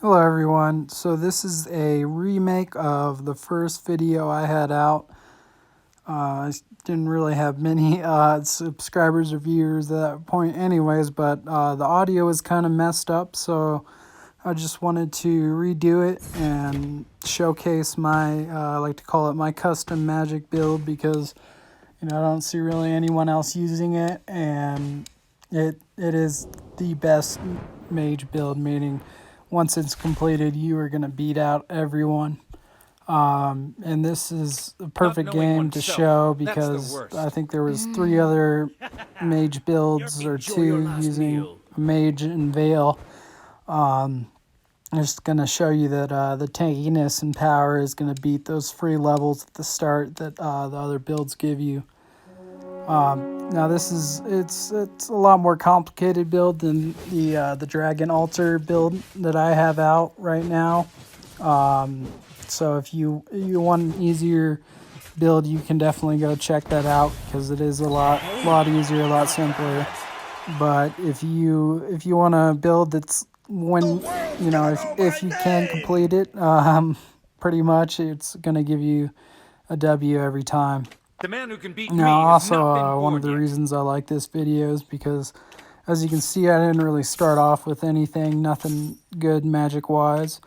Hello everyone, so this is a remake of the first video I had out. I didn't really have many subscribers or viewers at that point anyways, but the audio was kind of messed up, so I just wanted to redo it and showcase my, I like to call it my custom magic build, because I don't see really anyone else using it, and it is the best mage build, meaning once it's completed, you are going to beat out everyone. And this is a perfect game to show because I think there was 3 other mage builds or 2 using mage and veil. I'm just going to show you that the tankiness and power is going to beat those free levels at the start that the other builds give you. Now this is it's a lot more complicated build than the dragon altar build that I have out right now. So if you want an easier build, you can definitely go check that out because it is a lot easier, a lot simpler. But if you want to build that's when if you can complete it, pretty much it's gonna give you a W every time. The man who can beat Now, me also, one of the reasons I like this video is because, as you can see, I didn't really start off with anything, nothing good magic-wise.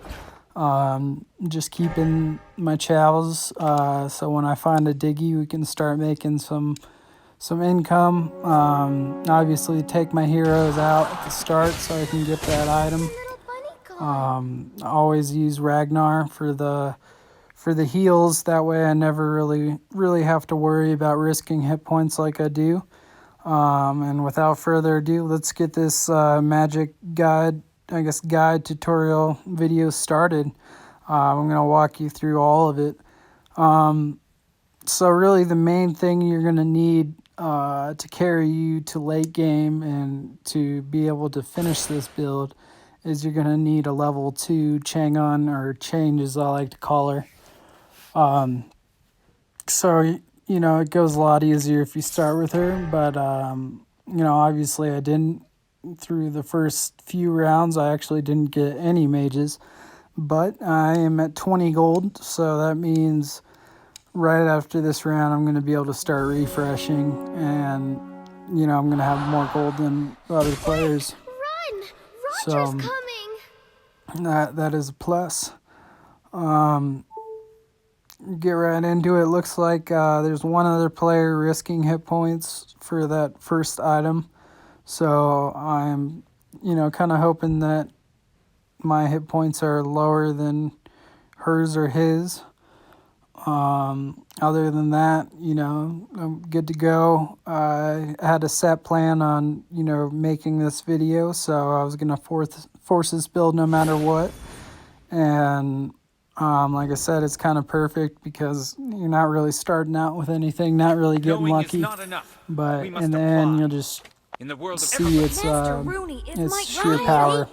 Just keeping my chows, so when I find a diggy, we can start making some income. Obviously, take my heroes out at the start so I can get that item. I always use Ragnar for the heals. That way I never really have to worry about risking hit points like I do. And without further ado, let's get this magic guide tutorial video started. I'm going to walk you through all of it. So really the main thing you're going to need to carry you to late game and to be able to finish this build is you're going to need a level 2 Changon, or Change as I like to call her. So, it goes a lot easier if you start with her, but, obviously I didn't. Through the first few rounds, I actually didn't get any mages, but I am at 20 gold, so that means right after this round, I'm going to be able to start refreshing, and, I'm going to have more gold than other players. Run! Roger's coming! That is a plus. Get right into it. Looks like there's one other player risking hit points for that first item. So I'm, kind of hoping that my hit points are lower than hers or his. Other than that, I'm good to go. I had a set plan on, making this video, so I was going to force this build no matter what. And like I said, it's kind of perfect because you're not really starting out with anything, not really getting lucky. But in the end, you'll just see its sheer power.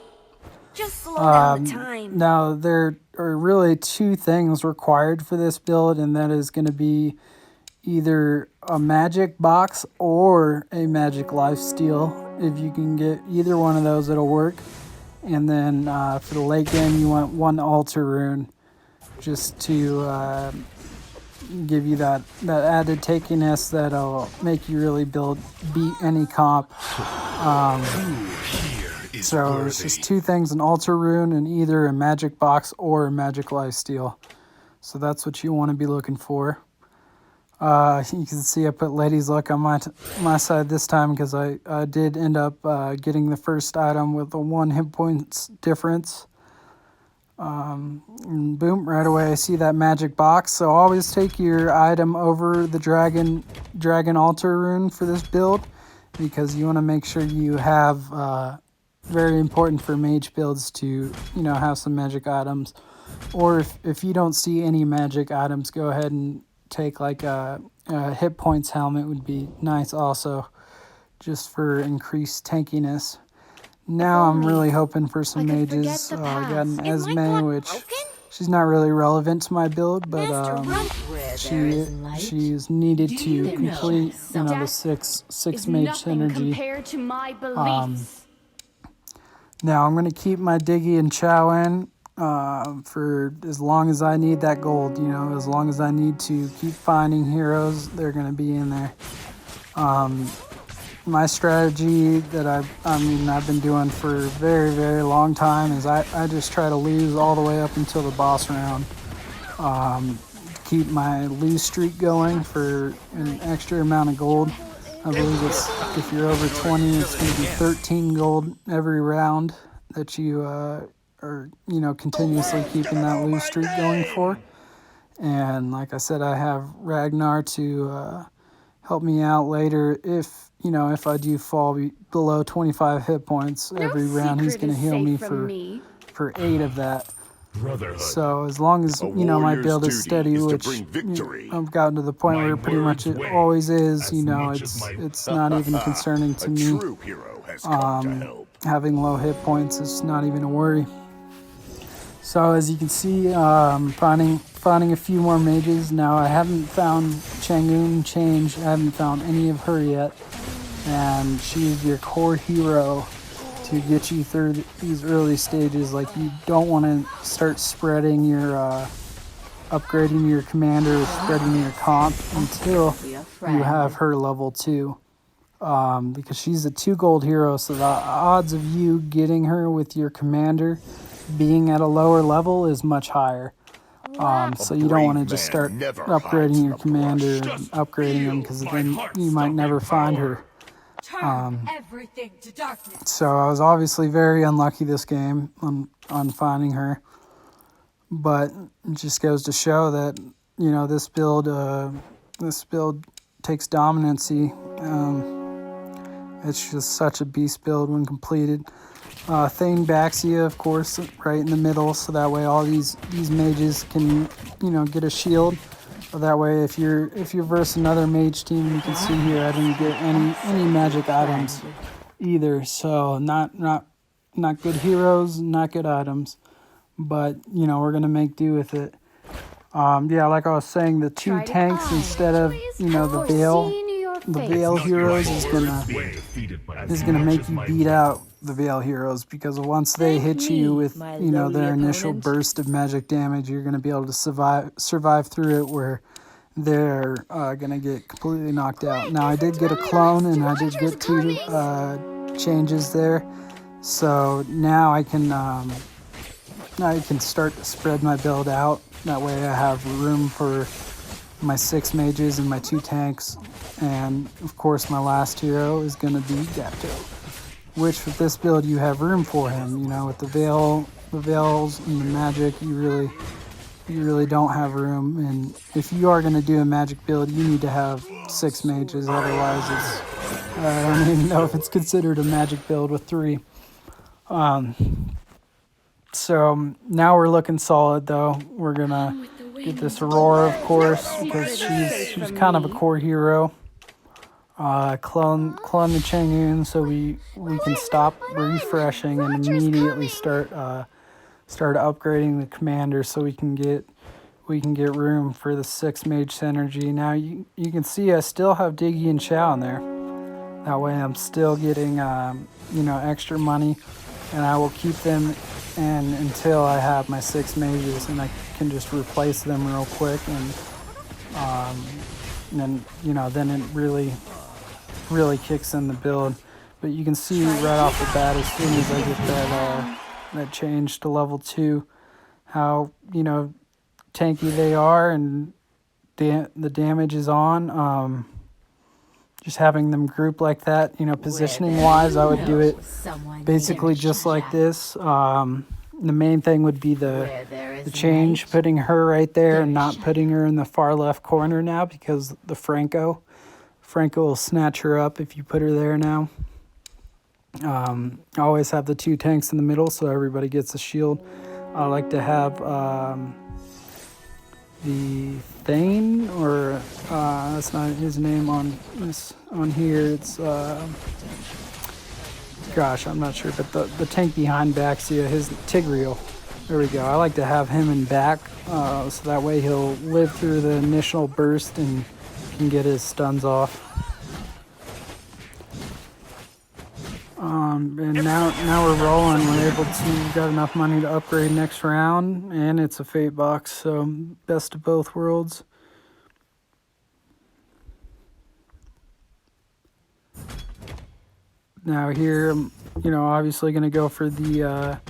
Just slow down the time. Now, there are really 2 things required for this build, and that is going to be either a magic box or a magic lifesteal. If you can get either one of those, it'll work. And then for the late game, you want 1 altar rune, just to give you that added takiness that'll make you really beat any comp. So it's just 2 things, an altar rune and either a magic box or a magic lifesteal. So that's what you want to be looking for. You can see I put Lady's Luck on my side this time because I did end up getting the first item with a 1 hit points difference. And boom, right away I see that magic box. So always take your item over the dragon altar rune for this build, because you want to make sure you have very important for mage builds to have some magic items. Or if you don't see any magic items, go ahead and take like a hit points helmet would be nice also, just for increased tankiness. Now I'm really hoping for some mages. I got an Esme, which she's not really relevant to my build, but she is needed to complete the six mage synergy. Now I'm going to keep my Diggy and Chow in for as long as I need that gold. You know, as long as I need to keep finding heroes, they're going to be in there. My strategy that I've been doing for a very, very long time is I just try to lose all the way up until the boss round. Keep my lose streak going for an extra amount of gold. I believe it's, if you're over 20, it's going to be 13 gold every round that you are, you know, continuously keeping that lose streak going for. And like I said, I have Ragnar to help me out later if, you know, if I do fall below 25 hit points every round. He's going to heal me for 8 of that. So as long as, you know, my build is steady, which I've gotten to the point where pretty much it always is, you know, it's not even concerning to me. Having low hit points is not even a worry. So as you can see, finding a few more mages. Now I haven't found Changun Change. I haven't found any of her yet, and she's your core hero to get you through these early stages. Like, you don't want to start spreading your upgrading your commander, spreading your comp until you have her level 2, because she's a 2 gold hero, so the odds of you getting her with your commander being at a lower level is much higher. So you don't want to just start upgrading your commander and upgrading him, because then you might never find her. So I was obviously very unlucky this game on finding her, but it just goes to show that, you know, this build takes dominancy. It's just such a beast build when completed. Thane Baxia, of course, right in the middle, so that way all these mages can, you know, get a shield. So that way, if you're versus another mage team, you can see here I didn't get any magic items either. So not good heroes, not good items, but you know, we're gonna make do with it. Yeah, like I was saying, the 2 tanks instead of, you know, the Veil heroes is gonna make you beat out the Veil heroes, because once they hit you with, you know, their initial burst of magic damage, you're gonna be able to survive through it, where they're gonna get completely knocked out. Now I did get a clone, and I did get 2 changes there, so now I can start to spread my build out. That way I have room for my 6 mages and my 2 tanks, and of course my last hero is going to be Gapto, which with this build you have room for him. You know, with the Veils and the magic, you really don't have room. And if you are going to do a magic build, you need to have 6 mages, otherwise I don't even know if it's considered a magic build with 3. So now we're looking solid, though. We're gonna get this Aurora, of course, because she's kind of a core hero. Clone the Changun, so we can stop refreshing and immediately start upgrading the commander, so we can get room for the 6 mage synergy. Now you can see I still have Diggy and Chow in there. That way I'm still getting you know, extra money, and I will keep them and until I have my 6 mages, and I can just replace them real quick, and then, you know, then it really kicks in the build. But you can see right off the bat, as soon as I get that change to level 2, how, you know, tanky they are, and the damage is on. Just having them group like that, you know, positioning wise, I would do it basically just like this. The main thing would be the change, putting her right there and not putting her in the far left corner now, because the Franco will snatch her up if you put her there now. Always have the 2 tanks in the middle, so everybody gets a shield. I like to have the Thane, or that's not his name on here. It's gosh, I'm not sure, but the tank behind Baxia, his Tigreal. There we go. I like to have him in back, so that way he'll live through the initial burst and can get his stuns off. And now we're rolling. We're able to got enough money to upgrade next round, and it's a fate box, so best of both worlds. Now here, obviously going to go for the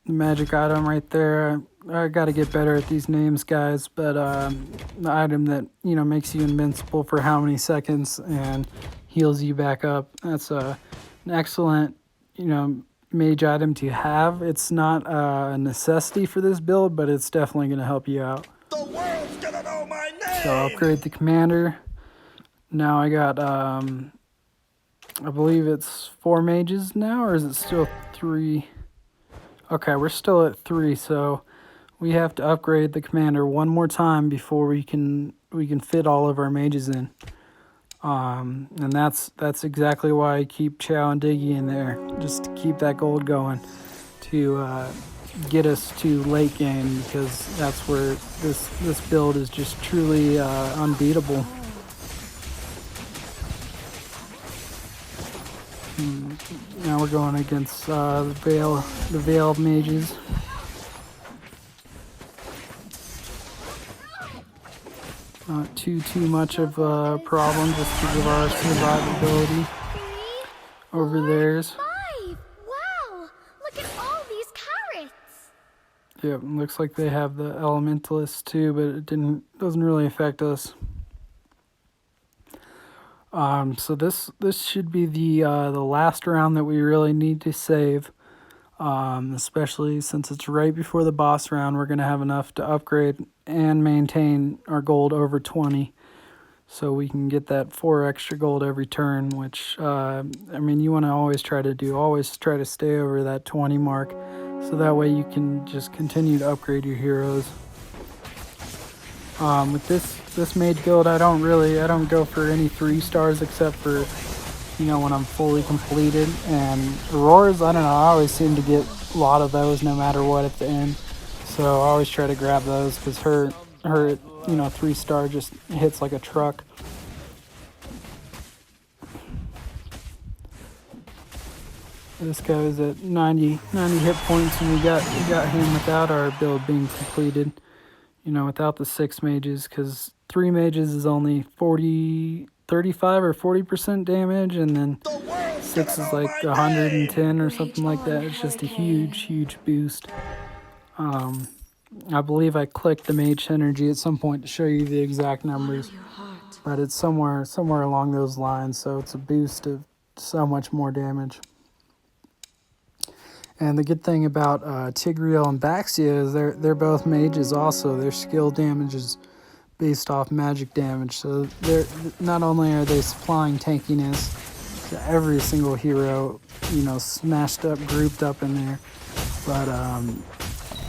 magic item right there. I got to get better at these names, guys, but the item that, makes you invincible for how many seconds and heals you back up. That's an excellent, mage item to have. It's not a necessity for this build, but it's definitely going to help you out. The world's gonna know my name! So upgrade the commander. Now I got, I believe it's 4 mages now, or is it still 3? Okay, we're still at 3, so we have to upgrade the commander one more time before we can fit all of our mages in. And that's exactly why I keep Chow and Diggy in there, just to keep that gold going, to get us to late game, because that's where this build is just truly unbeatable. Now we're going against the Veil mages. Not too much of a problem just because of our survivability over theirs. 5! Wow! Look at all these carrots! Yep, looks like they have the elementalists too, but it doesn't really affect us. So this should be the last round that we really need to save, especially since it's right before the boss round. We're gonna have enough to upgrade and maintain our gold over 20, so we can get that 4 extra gold every turn. Which you want to always try to stay over that 20 mark, so that way you can just continue to upgrade your heroes. With this mage build, I don't go for any 3 stars except for, when I'm fully completed. And Auroras, I don't know, I always seem to get a lot of those no matter what at the end. So I always try to grab those, because her 3-star just hits like a truck. This guy was at 90 hit points, and we got him without our build being completed. Without the 6 mages, because 3 mages is only 35 or 40% damage, and then 6 is like 110 or something like that. It's just a huge boost. I believe I clicked the mage energy at some point to show you the exact numbers, but it's somewhere along those lines, so it's a boost of so much more damage. And the good thing about Tigreal and Baxia is they're both mages also. Their skill damage is based off magic damage. So they're not only are they supplying tankiness to every single hero, smashed up, grouped up in there, but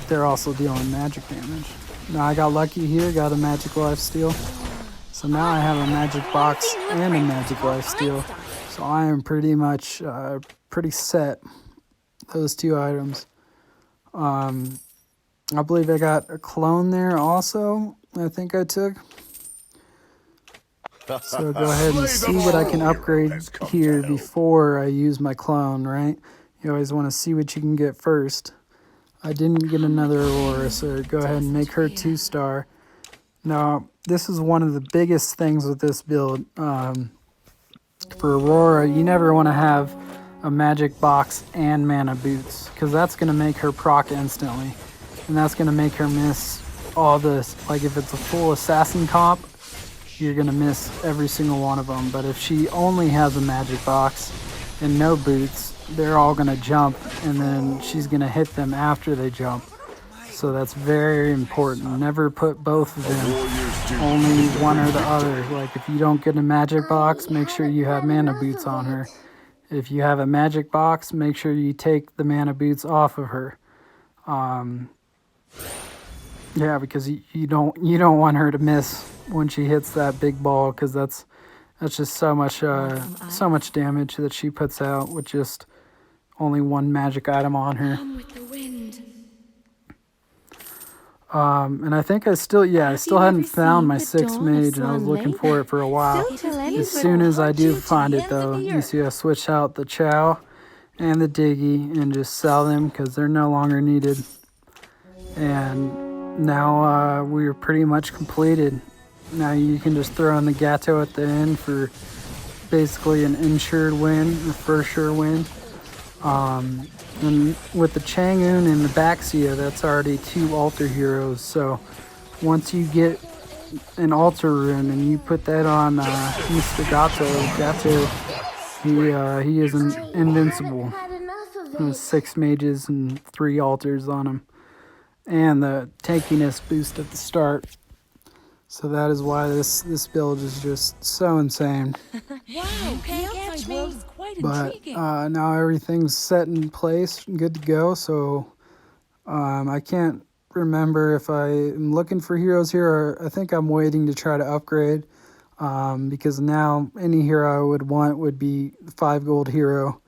they're also dealing magic damage. Now I got lucky here, got a magic lifesteal. So now I have a magic box and a magic lifesteal. So I am pretty much pretty set. Those 2 items. I believe I got a clone there also. I think I took. So go ahead and see what I can upgrade here before I use my clone, right? You always want to see what you can get first. I didn't get another Aurora, so go ahead and make her 2-star. Now, this is one of the biggest things with this build. For Aurora, you never want to have a magic box and mana boots, because that's going to make her proc instantly, and that's going to make her miss all this. Like if it's a full assassin comp, you're going to miss every single one of them. But if she only has a magic box and no boots, they're all going to jump, and then she's going to hit them after they jump. So that's very important. Never put both of them, only one or the other. Like if you don't get a magic box, make sure you have mana boots on her. If you have a magic box, make sure you take the mana boots off of her. Yeah, because you don't want her to miss when she hits that big ball, because that's just so much damage that she puts out with just only one magic item on her. And I think I still hadn't found my 6th mage, and I was looking for it for a while. As soon as I do find it, though, you see I switch out the Chow and the diggy and just sell them because they're no longer needed. And now we're pretty much completed. Now you can just throw in the Gato at the end for basically an insured win, or for sure win. And with the Changun and the Baxia, that's already 2 altar heroes. So once you get an altar rune and you put that on Mr. Gato, he is invincible. Had enough of There's it. 6 mages and 3 altars on him, and the tankiness boost at the start. So that is why this build is just so insane. Wow, the outside world is quite But intriguing. now everything's set in place, good to go. So I can't remember if I am looking for heroes here, or I think I'm waiting to try to upgrade. Because now any hero I would want would be 5 gold hero,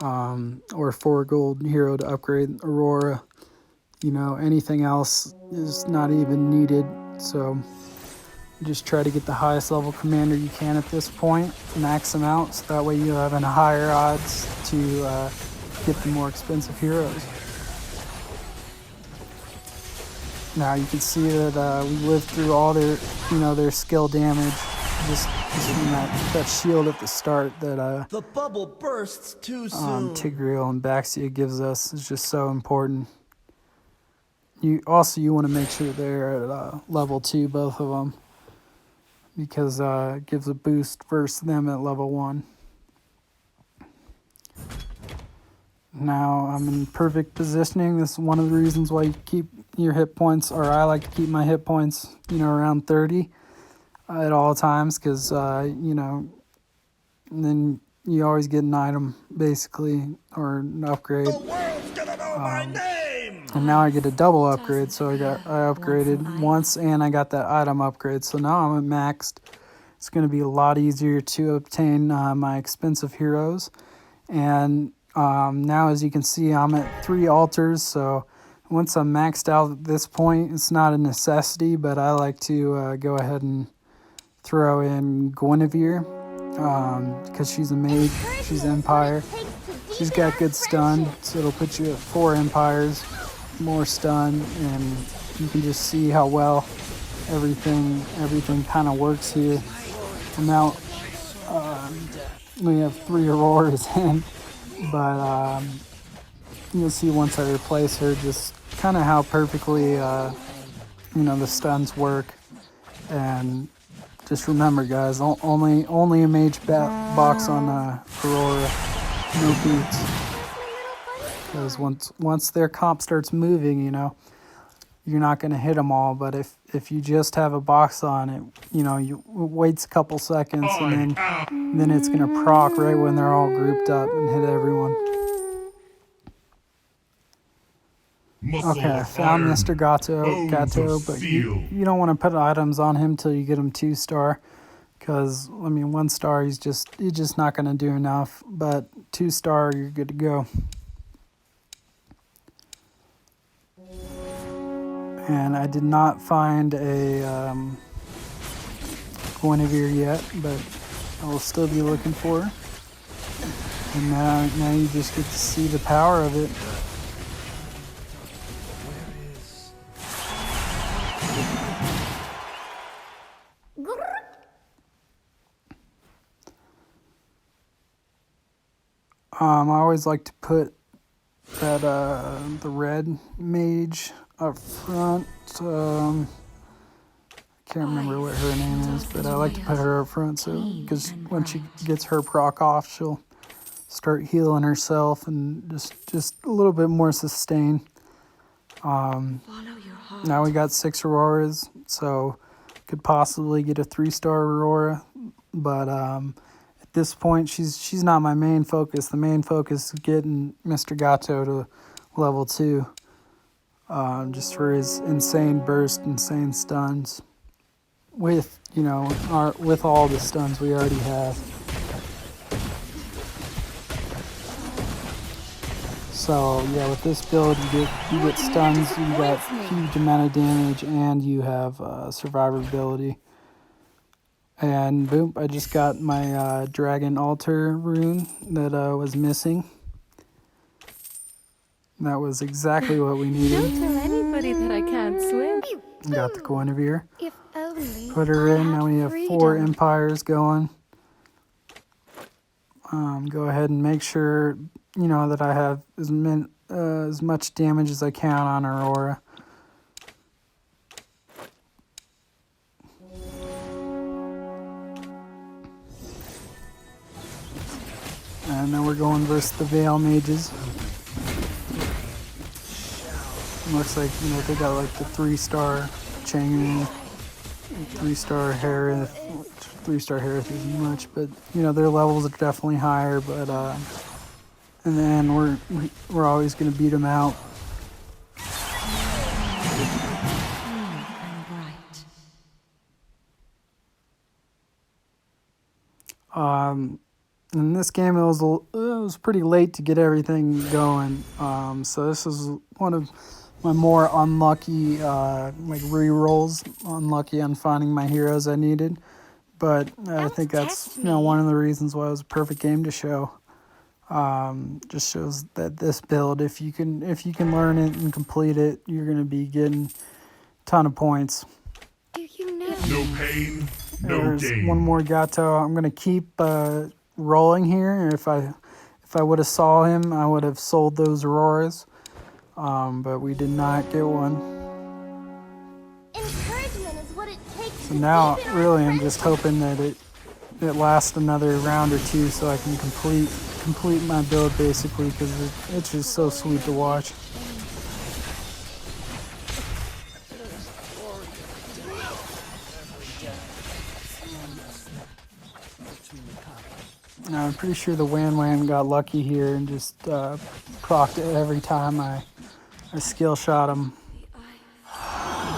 or 4 gold hero to upgrade Aurora. You know, anything else is not even needed. So just try to get the highest level commander you can at this point, max them out, so that way you have a higher odds to get the more expensive heroes. Now you can see that we lived through all their, their skill damage, just from that shield at the start that The bubble bursts too soon. Tigreal and Baxia gives us is just so important. You want to make sure they're at level 2, both of them, because it gives a boost versus them at level 1. Now I'm in perfect positioning. This is one of the reasons why you keep your hit points, or I like to keep my hit points, around 30 at all times, because, then you always get an item, basically, or an upgrade. The world's gonna know my name! And now I get a double upgrade, so I upgraded once, and I got that item upgrade. So now I'm at maxed. It's going to be a lot easier to obtain my expensive heroes. And now, as you can see, I'm at 3 altars. So once I'm maxed out at this point, it's not a necessity, but I like to go ahead and throw in Guinevere, because she's a mage, she's Empire. She's got good stun, so it'll put you at 4 empires, more stun, and you can just see how well everything kind of works here. And now we have 3 Auroras in, but you'll see once I replace her just kind of how perfectly the stuns work. And just remember, guys, only a mage box on Aurora. No boots, because once their comp starts moving, you're not going to hit them all. But if you just have a box on it, you waits a couple seconds, and then it's going to proc right when they're all grouped up and hit everyone. Okay, I found Mr. Gato, but you don't want to put items on him till you get him 2-star. Because, 1-star, he's just not going to do enough. But 2-star, you're good to go. And I did not find a Guinevere yet, but I will still be looking for her. And now you just get to see the power of it. I always like to put that the red mage up front. I can't remember what her name is, but I like to put her up front, so because when she gets her proc off, she'll start healing herself and just a little bit more sustain. Now we got 6 Auroras, so could possibly get a 3-star Aurora, but at this point, she's not my main focus. The main focus is getting Mr. Gato to level 2, just for his insane burst, insane stuns. With with all the stuns we already have. So yeah, with this build, you get stuns, you got huge amount of damage, and you have survivability. And boom, I just got my Dragon Altar rune that was missing. That was exactly what we needed. Don't tell anybody that I can't swim. Got the Guinevere. If only Put her I in. had Now we have 4 freedom. empires going. Go ahead and make sure, you know, that I have as much damage as I can on Aurora. And then we're going versus the Veil Mages. Looks like, you know, they got like the 3-star Chang'e, 3-star Harith. 3-star Harith isn't much, but you know, their levels are definitely higher. But in the end, we're always going to beat them out. In this game, it was pretty late to get everything going. So this is one of my more unlucky like re-rolls. Unlucky on finding my heroes I needed. But I think that's, you know, one of the reasons why it was a perfect game to show. Just shows that this build, if you can learn it and complete it, you're gonna be getting a ton of points. Do you know? No pain, no There's gain. one more Gato. I'm gonna keep rolling here. If I would have saw him, I would have sold those Auroras. But we did not get one. Encouragement is what it takes So to now, deepen our really, I'm just friendship. hoping that it lasts another round or two, so I can complete my build basically, because it's just so sweet to watch. Now, I'm pretty sure the Wan got lucky here and just procced it every time I skill shot him.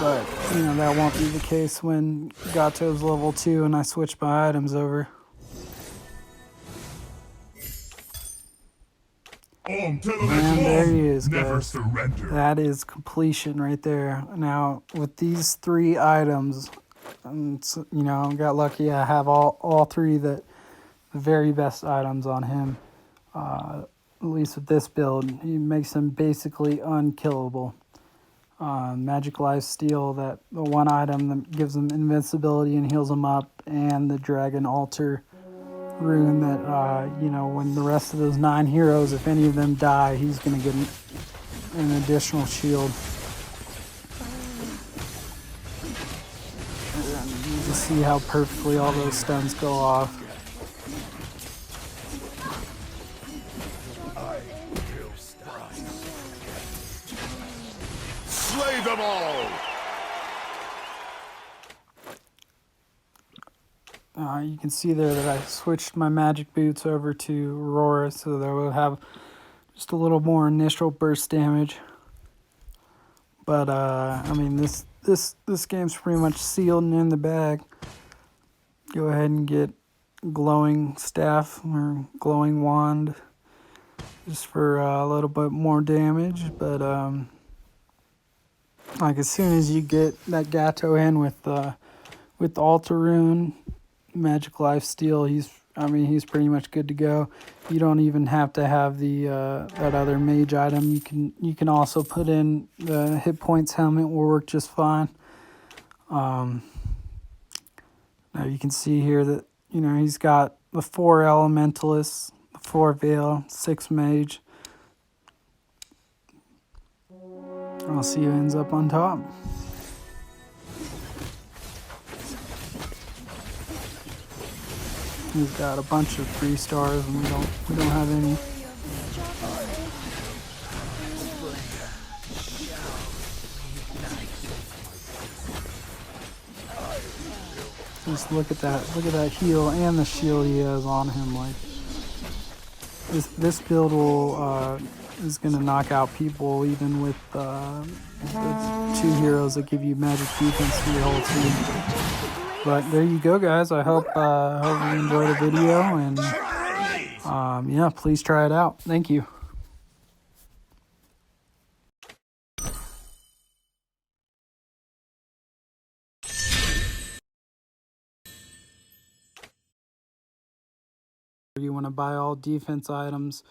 But, you know, that won't be the case when Gato's level 2 and I switch my items over. On to the next And there one. he is, Never guys. surrender. That is completion right there. Now, with these 3 items, you know, I got lucky. I have all 3 the very best items on him. At least with this build, he makes them basically unkillable. Magic Life Steal, the one item that gives him invincibility and heals him up, and the Dragon Altar rune that, you know, when the rest of those 9 heroes, if any of them die, he's going to get an additional shield. And you just see how perfectly all those stuns go off. Slay them all. You can see there that I switched my magic boots over to Aurora, so that will have just a little more initial burst damage. But I mean, this game's pretty much sealed and in the bag. Go ahead and get glowing staff or glowing wand, just for a little bit more damage. But like, as soon as you get that Gato in with Altar Rune, Magic Life Steal, he's pretty much good to go. You don't even have to have the that other mage item. You can also put in the hit points helmet, will work just fine. Now you can see here that, you know, he's got the 4 elementalists, the 4 veil, 6 mage. I'll see who ends up on top. He's got a bunch of 3 stars, and we don't have any. Just look at that heal and the shield he has on him. Like, this build will is gonna knock out people even with the 2 heroes that give you magic defense for your whole team. But there you go, guys. I hope you enjoyed the video, and yeah, please try it out. Thank you. You want to buy all defense items